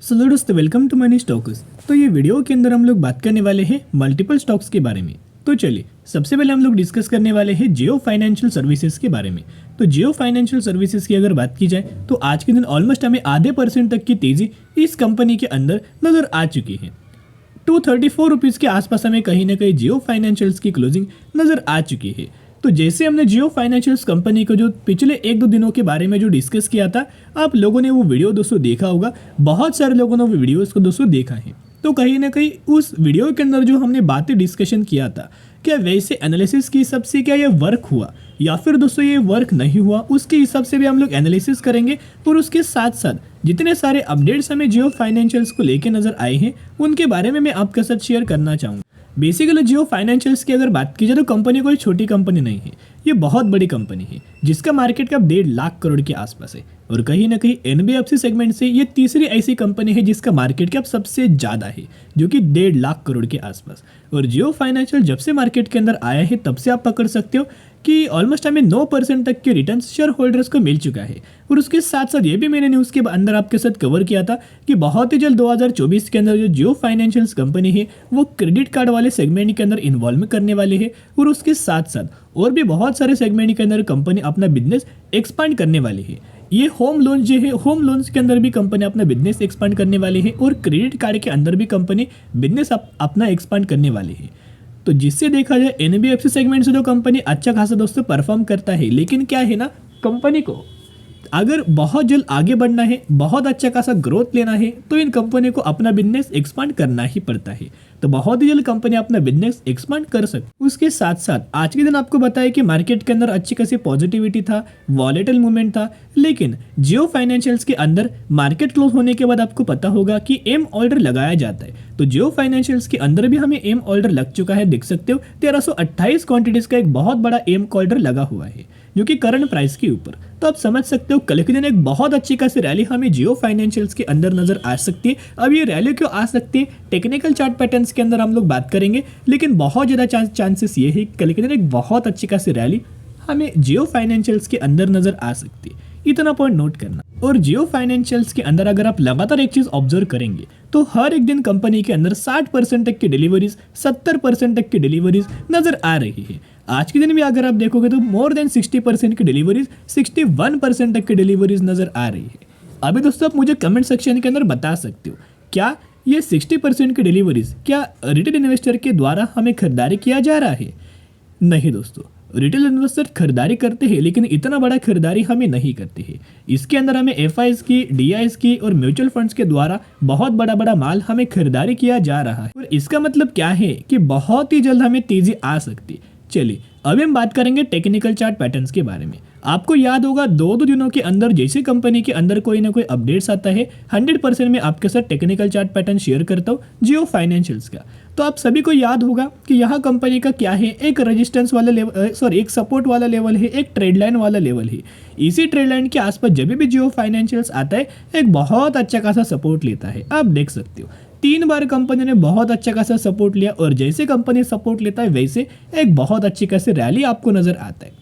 Hello दोस्तों, welcome to money stocks. तो ये वीडियो के अंदर हम लोग बात करने वाले हैं मल्टीपल स्टॉक्स के बारे में। तो चलिए, सबसे पहले हम लोग डिस्कस करने वाले हैं जियो फाइनेंशियल सर्विसेज के बारे में। तो जियो फाइनेंशियल सर्विसेज की अगर बात की जाए तो आज के दिन ऑलमोस्ट हमें आधे % तक की तेजी इस कंपनी के अंदर नजर आ चुकी है। 234 रुपीज़ के आसपास हमें कहीं ना कहीं जियो फाइनेंशियल्स की क्लोजिंग नजर आ चुकी है। तो जैसे हमने जियो फाइनेंशियल्स कंपनी को जो पिछले 1-2 दिनों के बारे में जो डिस्कस किया था, आप लोगों ने वो वीडियो दोस्तों देखा होगा। बहुत सारे लोगों ने वो वीडियोस को दोस्तों देखा है। तो कहीं ना कहीं उस वीडियो के अंदर जो हमने बातें डिस्कशन किया था, क्या वैसे एनालिसिस के हिसाब से क्या ये वर्क हुआ या फिर दोस्तों ये वर्क नहीं हुआ, उसके हिसाब से भी हम लोग एनालिसिस करेंगे। और उसके साथ साथ जितने सारे अपडेट्स हमें जियो फाइनेंशियल्स को लेके नजर आए हैं, उनके बारे में मैं आपके साथ शेयर करना चाहूँगा। बेसिकली जियो फाइनेंशियल्स की अगर बात की जाए तो कंपनी कोई छोटी कंपनी नहीं है, ये बहुत बड़ी कंपनी है जिसका मार्केट कैप 1.5 लाख करोड़ के आसपास है। और कहीं ना कहीं एनबीएफसी सेगमेंट से ये तीसरी ऐसी कंपनी है जिसका मार्केट कैप सबसे ज़्यादा है, जो कि 1.5 लाख करोड़ के आसपास। और जियो फाइनेंशियल जब से मार्केट के अंदर आया है तब से आप पकड़ सकते हो कि ऑलमोस्ट हमें 9% तक के रिटर्न शेयर होल्डर्स को मिल चुका है। और उसके साथ साथ ये भी मैंने न्यूज़ के अंदर आपके साथ कवर किया था कि बहुत ही जल्द 2024 के अंदर जो जियो फाइनेंशियल्स कंपनी है वो क्रेडिट कार्ड वाले सेगमेंट के अंदर इन्वॉल्व करने वाले है। और उसके साथ साथ और भी बहुत सारे सेगमेंट के अंदर कंपनी अपना बिजनेस एक्सपांड करने वाली है। ये होम लोन जो है, होम लोन्स के अंदर भी कंपनी अपना बिजनेस एक्सपांड करने वाली है और क्रेडिट कार्ड के अंदर भी कंपनी बिजनेस अपना एक्सपांड करने वाली है। तो जिससे देखा जाए एनबीएफसी सेगमेंट से तो कंपनी अच्छा खासा दोस्तों परफॉर्म करता है। लेकिन क्या है ना, कंपनी को अगर बहुत जल्द आगे बढ़ना है, बहुत अच्छा खासा ग्रोथ लेना है, तो इन कंपनी को अपना बिजनेस एक्सपांड करना ही पड़ता है। तो बहुत ही जल्द कंपनी अपना बिजनेस एक्सपांड कर सकती। उसके साथ साथ आज के दिन आपको बताया कि मार्केट के अंदर अच्छी खासी पॉजिटिविटी था, वॉलेटाइल मूवमेंट था। लेकिन जियो फाइनेंशियल्स के अंदर मार्केट क्लोज होने के बाद आपको पता होगा कि एम ऑर्डर लगाया जाता है। तो जियो फाइनेंशियल्स के अंदर भी हमें एम ऑर्डर लग चुका है, देख सकते हो 1328 क्वांटिटीज का एक बहुत बड़ा एम ऑर्डर लगा हुआ है, जो कि करंट प्राइस के ऊपर। तो आप समझ सकते हो कल के दिन एक बहुत अच्छी खासी रैली हमें जियो फाइनेंशियल्स के अंदर नजर आ सकती है। अब ये रैली क्यों आ सकती है, टेक्निकल चार्ट पैटर्न्स के अंदर हम लोग बात करेंगे। लेकिन बहुत ज़्यादा चांसेस ये है कल के दिन एक बहुत अच्छी खासी रैली हमें जियो फाइनेंशियल्स के अंदर नजर आ सकती है। इतना पॉइंट नोट करना। और जियो फाइनेंशियल्स के अंदर अगर आप लगातार एक चीज ऑब्जर्व करेंगे तो हर एक दिन कंपनी के अंदर 60% तक की डिलीवरीज, 70% तक की डिलीवरीज नजर आ रही है। आज के दिन भी अगर आप देखोगे तो मोर देन 60% की डिलीवरीज, 61% तक की डिलीवरीज नजर आ रही है। अभी दोस्तों आप मुझे कमेंट सेक्शन के अंदर बता सकते हो, क्या ये 60% की डिलीवरीज क्या रिटेल इन्वेस्टर के द्वारा हमें खरीदारी किया जा रहा है? नहीं दोस्तों, रिटेल इन्वेस्टर खरीदारी करते हैं लेकिन इतना बड़ा खरीदारी हमें नहीं करते हैं। इसके अंदर हमें एफआईज की, डीआईज की और म्यूचुअल फंड्स के द्वारा बहुत बड़ा बड़ा माल हमें खरीदारी किया जा रहा है। और इसका मतलब क्या है कि बहुत ही जल्द हमें तेजी आ सकती है। चलिए अभी हम बात करेंगे टेक्निकल चार्ट पैटर्न्स के बारे में। आपको याद होगा 2-2 दिनों के अंदर जैसे कंपनी के अंदर कोई ना कोई अपडेट्स आता है, 100% में आपके साथ टेक्निकल चार्ट पैटर्न शेयर करता हूँ जियो फाइनेंशियल्स का। तो आप सभी को याद होगा कि यहाँ कंपनी का क्या है, एक रेजिस्टेंस वाला लेवल, एक सपोर्ट वाला लेवल है, एक ट्रेड लाइन वाला लेवल है। इसी ट्रेड लाइन के आसपास जब भी जियो फाइनेंशियल्स आता है एक बहुत अच्छा खासा सपोर्ट लेता है। आप देख सकते हो 3 बार कंपनी ने बहुत अच्छा खासा सपोर्ट लिया और जैसे कंपनी सपोर्ट लेता है वैसे एक बहुत अच्छी खासी रैली आपको नजर आता है।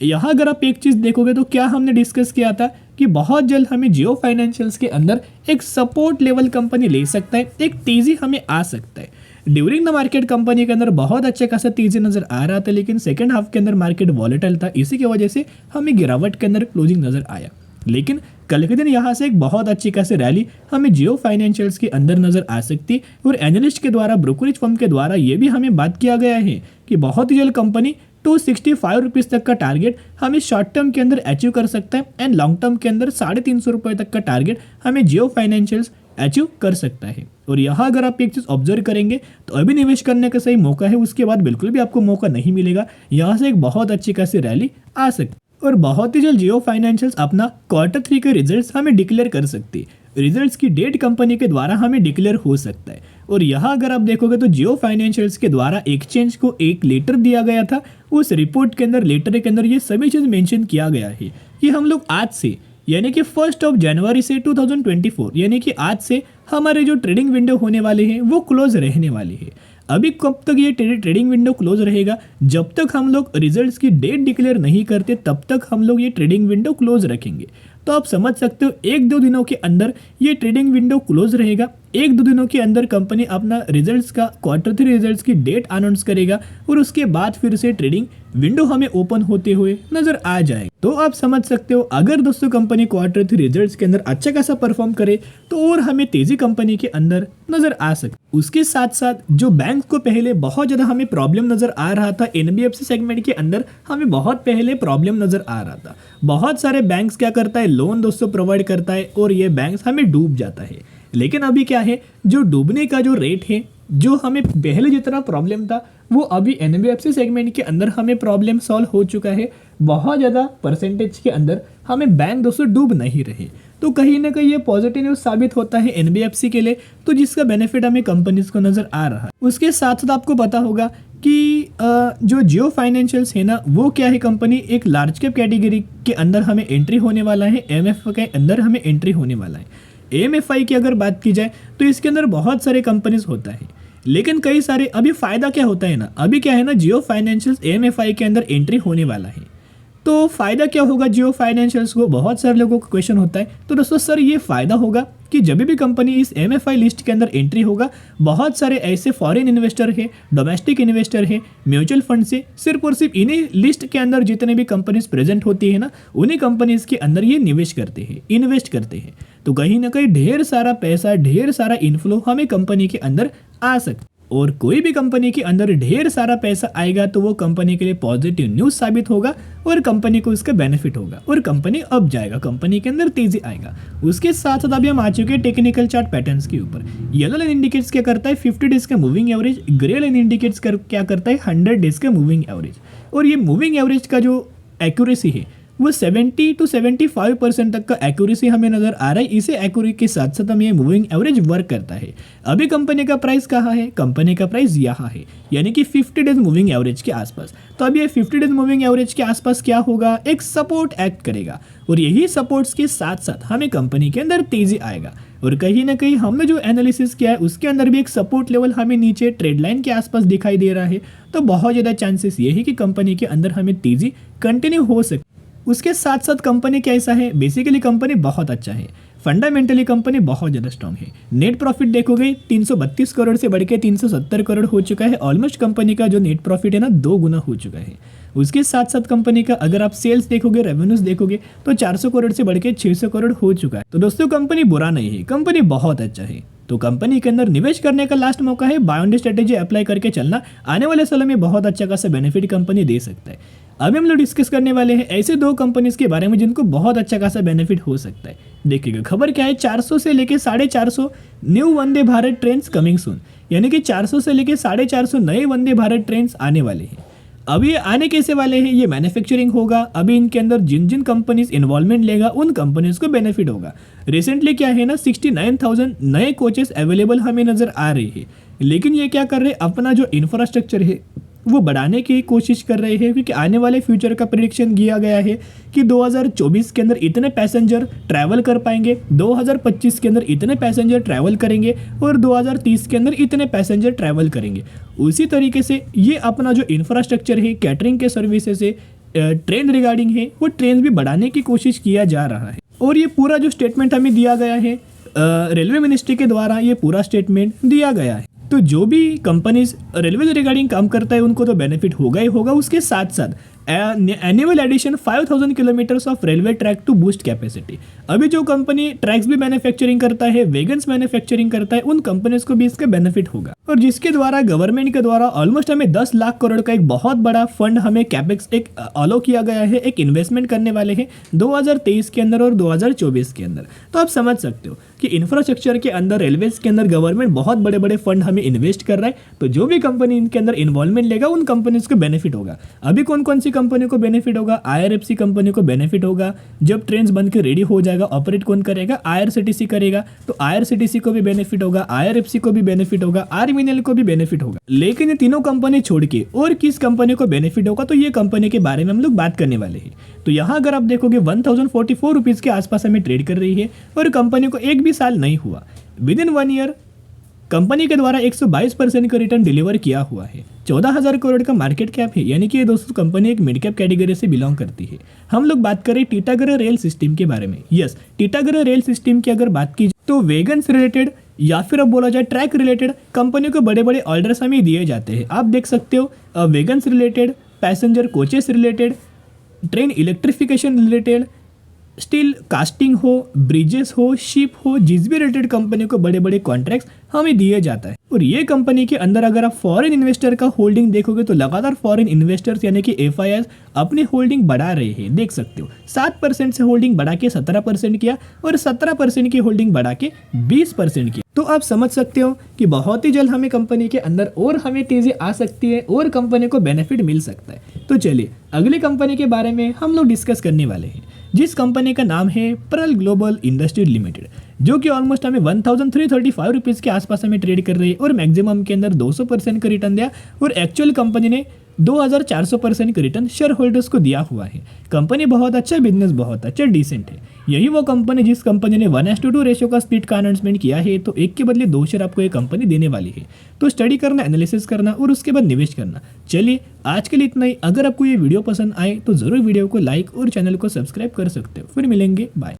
यहाँ अगर आप एक चीज देखोगे तो क्या हमने डिस्कस किया था कि बहुत जल्द हमें जियो फाइनेंशियल्स के अंदर एक सपोर्ट लेवल कंपनी ले सकता है, एक तेजी हमें आ सकता है। ड्यूरिंग द मार्केट कंपनी के अंदर बहुत अच्छा खासा तेजी नजर आ रहा था, लेकिन सेकंड हाफ के अंदर मार्केट वॉलेटाइल था, इसी की वजह से हमें गिरावट के अंदर क्लोजिंग नजर आया। लेकिन कल के दिन यहाँ से एक बहुत अच्छी खासी रैली हमें जियो फाइनेंशियल्स के अंदर नजर आ सकती है। और एनालिस्ट के द्वारा, ब्रोकरेज फर्म के द्वारा ये भी हमें बात किया गया है कि बहुत ही जल्द कंपनी 265 रुपीज़ तक का टारगेट हमें शॉर्ट टर्म के अंदर अचीव कर सकता है एंड लॉन्ग टर्म के अंदर 350 रुपये तक का टारगेट हमें जियो फाइनेंशियल्स अचीव कर सकता है। और यहाँ अगर आप एक चीज़ ऑब्जर्व करेंगे तो अभी निवेश करने का सही मौका है, उसके बाद बिल्कुल भी आपको मौका नहीं मिलेगा। यहाँ से एक बहुत अच्छी खासी रैली आ सकती है। और बहुत ही जल्द जियो फाइनेंशियल्स अपना Q3 के रिजल्ट्स हमें डिक्लेयर कर सकती है। रिजल्ट्स की डेट कंपनी के द्वारा हमें डिक्लेयर हो सकता है। और यहाँ अगर आप देखोगे तो जियो फाइनेंशियल्स के द्वारा एक्सचेंज को एक लेटर दिया गया था। उस रिपोर्ट के अंदर, लेटर के अंदर ये सभी चीज़ मेंशन किया गया है कि हम लोग आज से यानी कि 1 जनवरी से 2024 यानी कि आज से हमारे जो ट्रेडिंग विंडो होने वाले हैं वो क्लोज रहने वाली है। अभी कब तक ये ट्रेडिंग विंडो क्लोज रहेगा? जब तक हम लोग रिजल्ट्स की डेट डिक्लेयर नहीं करते तब तक हम लोग ये ट्रेडिंग विंडो क्लोज रखेंगे। तो आप समझ सकते हो 1-2 दिनों के अंदर ये ट्रेडिंग विंडो क्लोज रहेगा। 1-2 दिनों के अंदर कंपनी अपना रिजल्ट्स का Q3 रिजल्ट्स की डेट अनाउंस करेगा और उसके बाद फिर से ट्रेडिंग विंडो हमें ओपन होते हुए नजर आ जाएगा। तो आप समझ सकते हो अगर दोस्तों कंपनी Q3 रिजल्ट्स के अंदर अच्छा खासा परफॉर्म करे तो और हमें तेजी कंपनी के अंदर नजर आ सकती। उसके साथ साथ जो बैंक को पहले बहुत ज्यादा हमें प्रॉब्लम नजर आ रहा था, NBFC सेगमेंट के अंदर हमें बहुत पहले प्रॉब्लम नजर आ रहा था। बहुत सारे बैंक्स क्या करता है, लोन दोस्तों प्रोवाइड करता है और ये बैंक्स हमें डूब जाता है। लेकिन अभी क्या है, जो डूबने का जो रेट है, जो हमें पहले जितना प्रॉब्लम था वो अभी NBFC सेगमेंट के अंदर हमें प्रॉब्लम सॉल्व हो चुका है। बहुत ज़्यादा परसेंटेज के अंदर हमें बैंक दोस्तों डूब नहीं रहे। तो कहीं ना कहीं ये पॉजिटिव न्यूज़ साबित होता है NBFC के लिए, तो जिसका बेनिफिट हमें कंपनीज को नज़र आ रहा है। उसके साथ साथ आपको पता होगा कि जो जियो फाइनेंशियल्स है ना, वो क्या है, कंपनी एक लार्ज कैप कैटेगरी के अंदर हमें एंट्री होने वाला है, MF के अंदर हमें एंट्री होने वाला है। AMFI की अगर बात की जाए तो इसके अंदर बहुत सारे कंपनीज होता है, लेकिन कई सारे अभी फ़ायदा क्या होता है ना, अभी क्या है ना, जियो फाइनेंशियल्स AMFI के अंदर एंट्री होने वाला है। तो फ़ायदा क्या होगा जियो फाइनेंशियल्स को, बहुत सारे लोगों को क्वेश्चन होता है। तो दोस्तों सर ये फ़ायदा होगा कि जब भी कंपनी इस MFI लिस्ट के अंदर एंट्री होगा, बहुत सारे ऐसे फॉरेन इन्वेस्टर है, डोमेस्टिक इन्वेस्टर है, म्यूचुअल फंड से सिर्फ और सिर्फ इन्हीं लिस्ट के अंदर जितने भी कंपनीज प्रेजेंट होती है ना, उन्हीं कंपनीज के अंदर ये निवेश करते हैं, इन्वेस्ट करते हैं। तो कहीं ना कहीं ढेर सारा पैसा, ढेर सारा इन्फ्लो हमें कंपनी के अंदर आ सकता है। और कोई भी कंपनी के अंदर ढेर सारा पैसा आएगा तो वो कंपनी के लिए पॉजिटिव न्यूज़ साबित होगा और कंपनी को इसका बेनिफिट होगा और कंपनी अप जाएगा, कंपनी के अंदर तेजी आएगा। उसके साथ साथ अभी हम आ चुके हैं टेक्निकल चार्ट पैटर्न्स के ऊपर। येलो लाइन इंडिकेट्स क्या करता है, 50 डेज का moving average. Grey line indicates क्या करता है, 100 डेज का मूविंग एवरेज। और ये मूविंग एवरेज का जो एक्यूरेसी है वो 70 to 75% तक का एक्यूरेसी हमें नजर आ रहा है। इसे एक्यूरेसी के साथ साथ हमें मूविंग एवरेज वर्क करता है। अभी कंपनी का प्राइस कहाँ है, कंपनी का प्राइस यहाँ है, यानी कि 50 डेज मूविंग एवरेज के आसपास। तो अब ये 50 डेज मूविंग एवरेज के आसपास क्या होगा, एक सपोर्ट एक्ट करेगा और यही सपोर्ट्स के साथ साथ हमें कंपनी के अंदर तेजी आएगा। और कहीं ना कहीं हमने जो एनालिसिस किया है उसके अंदर भी एक सपोर्ट लेवल हमें नीचे ट्रेड लाइन के आसपास दिखाई दे रहा है। तो बहुत ज़्यादा चांसेस ये है कि कंपनी के अंदर हमें तेजी कंटिन्यू हो सकती। उसके साथ साथ कंपनी कैसा है, बेसिकली कंपनी बहुत अच्छा है, फंडामेंटली कंपनी बहुत ज़्यादा स्ट्रांग है। नेट प्रॉफिट देखोगे 332 करोड़ से बढ़ के 370 करोड़ हो चुका है। ऑलमोस्ट कंपनी का जो नेट प्रॉफिट है ना 2 गुना हो चुका है। उसके साथ साथ कंपनी का अगर आप सेल्स देखोगे, रेवेन्यूज देखोगे तो 400 करोड़ से बढ़ के 600 करोड़ हो चुका है। तो दोस्तों कंपनी बुरा नहीं है, कंपनी बहुत अच्छा है। तो कंपनी के अंदर निवेश करने का लास्ट मौका है, buy on D strategy apply करके चलना। आने वाले सालों में बहुत अच्छा खासा बेनिफिट कंपनी दे सकता है। अभी हम लोग डिस्कस करने वाले हैं ऐसे 2 कंपनीज के बारे में जिनको बहुत अच्छा खासा बेनिफिट हो सकता है। देखिएगा खबर क्या है, 400 से लेके 450 new Vande Bharat trains coming soon, यानी कि 400 से लेके 450 नए वंदे भारत ट्रेन्स आने वाले हैं। अभी ये आने कैसे वाले हैं, ये मैन्युफैक्चरिंग होगा। अभी इनके अंदर जिन जिन कंपनीज इन्वॉल्वमेंट लेगा उन कंपनीज को बेनिफिट होगा। रिसेंटली क्या है ना 69,000 नए कोचेस अवेलेबल हमें नजर आ रही है। लेकिन ये क्या कर रहे हैं, अपना जो इंफ्रास्ट्रक्चर है वो बढ़ाने की कोशिश कर रहे हैं, क्योंकि आने वाले फ्यूचर का प्रेडिक्शन किया गया है कि 2024 के अंदर इतने पैसेंजर ट्रैवल कर पाएंगे, 2025 के अंदर इतने पैसेंजर ट्रैवल करेंगे और 2030 के अंदर इतने पैसेंजर ट्रैवल करेंगे। उसी तरीके से ये अपना जो इंफ्रास्ट्रक्चर है, कैटरिंग के सर्विसेज है, ट्रेन रिगार्डिंग है, वो ट्रेन भी बढ़ाने की कोशिश किया जा रहा है। और ये पूरा जो स्टेटमेंट हमें दिया गया है रेलवे मिनिस्ट्री के द्वारा, ये पूरा स्टेटमेंट दिया गया है। तो जो भी कंपनीज रेलवे से रिगार्डिंग काम करता है उनको तो बेनिफिट होगा ही होगा। उसके साथ साथ annual addition 5000 kilometres of railway track to boost capacity. अभी जो कंपनी ट्रैक्स भी मैन्युफैक्चरिंग करता है, वेगन्स मैन्युफैक्चरिंग करता है, उन कंपनीज को भी इसका बेनिफिट होगा। और जिसके द्वारा गवर्नमेंट के द्वारा ऑलमोस्ट हमें 10 लाख करोड़ का एक बहुत बड़ा फंड हमें कैपेक्स एक अलो किया गया है, एक इन्वेस्टमेंट करने वाले हैं 2023 के अंदर और 2024 के अंदर। तो आप समझ सकते हो कि इंफ्रास्ट्रक्चर के अंदर, रेलवेज के अंदर गवर्नमेंट बहुत बड़े बड़े फंड हमें इन्वेस्ट कर रहा है। तो जो भी कंपनी इनके अंदर इन्वॉल्वमेंट लेगा उन कंपनीज को बेनिफिट होगा। अभी कौन कौन सी कंपनी को बेनिफिट होगा, IRFC कंपनी को बेनिफिट होगा। जब ट्रेन्स बन के रेडी हो जाएगा, ऑपरेट कौन करेगा, IRCTC करेगा। तो IRCTC को भी बेनिफिट होगा, IRFC को भी बेनिफिट होगा, RVNL को भी बेनिफिट होगा। लेकिन ये तीनों कंपनी छोड़ के और किस कंपनी को बेनिफिट होगा, तो ये कंपनी के बारे में हम लोग बात करने वाले हैं। तो यहाँ अगर आप देखोगे 1044 रुपीज के आसपास हमें ट्रेड कर रही है और कंपनी को एक भी साल नहीं हुआ, विद इन 1 ईयर कंपनी के द्वारा 122% का रिटर्न डिलीवर किया हुआ है। 14,000 करोड़ का मार्केट कैप है, यानी कि ये दोस्तों कंपनी एक मिड कैप कैटेगरी से बिलोंग करती है। हम लोग बात करें टीटागढ़ रेल सिस्टम के बारे में। यस, टीटागढ़ रेल सिस्टम की अगर बात की तो वैगन से रिलेटेड या फिर अब बोला जाए ट्रैक रिलेटेड कंपनियों को बड़े बड़े ऑर्डर्स हमें दिए जाते हैं। आप देख सकते हो वैगन से related, passenger coaches related, train electrification related, steel casting हो, ब्रिजेस हो, शिप हो, जिस भी रिलेटेड कंपनी को बड़े बड़े कॉन्ट्रैक्ट्स हमें दिए जाता है। और ये कंपनी के अंदर अगर आप फॉरेन इन्वेस्टर का होल्डिंग देखोगे तो लगातार फॉरेन इन्वेस्टर्स यानी कि एफआईआईज अपनी होल्डिंग बढ़ा रहे हैं। देख सकते हो 7% से होल्डिंग बढ़ा के 17% किया और 17% की होल्डिंग बढ़ा के 20% किया। तो आप समझ सकते हो कि बहुत ही जल्द हमें कंपनी के अंदर और हमें तेजी आ सकती है और कंपनी को बेनिफिट मिल सकता है। तो चलिए अगली कंपनी के बारे में हम लोग डिस्कस करने वाले हैं, जिस कंपनी का नाम है प्रल ग्लोबल इंडस्ट्रीज लिमिटेड, जो कि ऑलमोस्ट हमें 1335 रुपीज़ के आसपास हमें ट्रेड कर रही है और मैक्सिमम के अंदर 200% का रिटर्न दिया और एक्चुअल कंपनी ने 2400% का रिटर्न शेयर होल्डर्स को दिया हुआ है। कंपनी बहुत अच्छा बिजनेस, बहुत अच्छा डिसेंट है। यही वो कंपनी जिस कंपनी ने 1:2 रेशियो का स्प्लिट का अनाउंसमेंट किया है, तो एक के बदले 2 शेयर आपको ये कंपनी देने वाली है। तो स्टडी करना, एनालिसिस करना और उसके बाद निवेश करना। चलिए आज के लिए इतना ही। अगर आपको ये वीडियो पसंद आए तो ज़रूर वीडियो को लाइक और चैनल को सब्सक्राइब कर सकते हो। फिर मिलेंगे, बाय।